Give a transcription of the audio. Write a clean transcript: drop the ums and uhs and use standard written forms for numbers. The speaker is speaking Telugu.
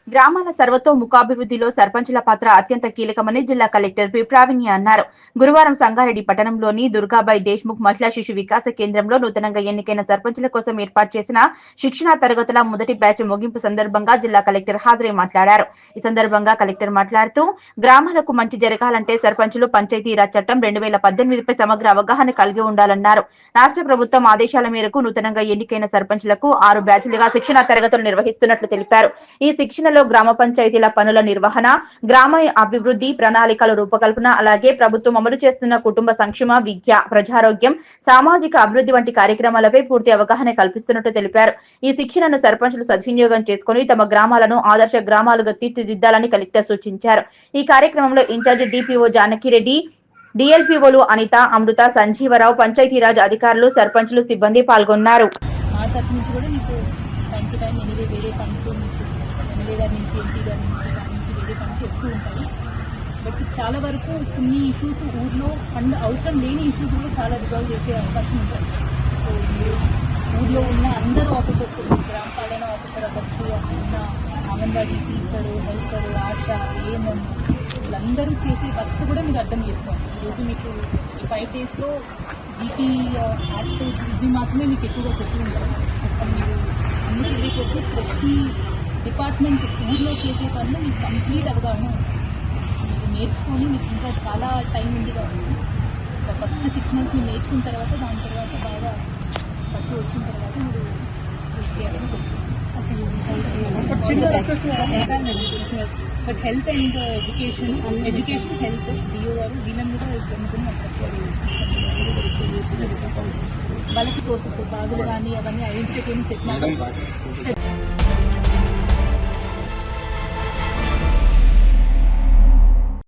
గ్రామాల సర్వతోముఖాభివృద్ధిలో సర్పంచుల పాత్ర అత్యంత కీలకమని జిల్లా కలెక్టర్ పి ప్రావీణ్య అన్నారు. గురువారం సంగారెడ్డి పట్టణంలోని దుర్గాబాయి దేశ్ముఖ్ మహిళా శిశు వికాస కేంద్రంలో నూతనంగా ఎన్నికైన సర్పంచుల కోసం ఏర్పాటు చేసిన శిక్షణా తరగతుల మొదటి బ్యాచ్ ముగింపు సందర్భంగా జిల్లా కలెక్టర్ హాజరై మాట్లాడారు. ఈ సందర్భంగా కలెక్టర్ మాట్లాడుతూ గ్రామాలకు మంచి జరగాలంటే సర్పంచులు పంచాయతీరాజ్ చట్టం 2018పై సమగ్ర అవగాహన కలిగి ఉండాలన్నారు. రాష్ట్ర ప్రభుత్వం ఆదేశాల మేరకు నూతనంగా ఎన్నికైన సర్పంచులకు 6 బ్యాచ్లుగా శిక్షణా తరగతులు నిర్వహిస్తున్నట్లు తెలిపారు. ఈ శిక్షణలో గ్రామ పంచాయతీల పనుల నిర్వహణ, గ్రామ అభివృద్ధి ప్రణాళికల రూపకల్పన, అలాగే ప్రభుత్వం అమలు చేస్తున్న కుటుంబ సంక్షేమ, విద్య, ప్రజారోగ్యం, సామాజిక అభివృద్ధి వంటి కార్యక్రమాలపై పూర్తి అవగాహన కల్పిస్తున్నట్టు తెలిపారు. ఈ శిక్షణను సర్పంచులు సద్వినియోగం చేసుకుని తమ గ్రామాలను ఆదర్శ గ్రామాలుగా తీర్చిదిద్దాలని కలెక్టర్ సూచించారు. ఈ కార్యక్రమంలో ఇన్ఛార్జ్ డిపిఓ జానకిరెడ్డి, డిఎల్పిఓలు అనిత, అమృత, సంజీవరావు, పంచాయతీరాజ్ అధికారులు, సర్పంచులు, సిబ్బంది పాల్గొన్నారు. చేస్తూ ఉంటాయి. బట్ చాలా వరకు కొన్ని ఇష్యూస్ ఊర్లో ఫండ్ అవసరం లేని ఇష్యూస్ కూడా చాలా రిజాల్వ్ చేసే అవకాశం ఉంటుంది. సో ఊర్లో ఉన్న అందరూ ఆఫీసర్స్, గ్రామ పాలన ఆఫీసర్ అవ్వచ్చు, ఉన్న అంగన్వాడీ టీచరు, హెల్పరు, ఆశ, ఏఎంఎం, వీళ్ళందరూ చేసే వర్క్స్ కూడా మీరు అర్థం చేసుకోవాలి. ఈరోజు మీకు ఈ 5 daysలో జీపీ యాక్ట్ ఇవి మాత్రమే మీకు ఎక్కువగా చెప్పి ఉంటారు. మీరు అన్ని తెలియకపోతే ప్రతి డిపార్ట్మెంట్ ఊర్లో చేసే పనులు మీకు కంప్లీట్ అవగాహన మీరు నేర్చుకొని మీకు ఇంకా చాలా టైం ఉంది కాబట్టి ఫస్ట్ 6 months మీరు నేర్చుకున్న తర్వాత దాని తర్వాత బాగా పట్టు వచ్చిన తర్వాత మీరు but health and education health DO గారు వీళ్ళని కూడా వాళ్ళకి సోర్సెస్ బాధలు కానీ అవన్నీ ఐడెంటిఫై చేయని చెప్పినారు.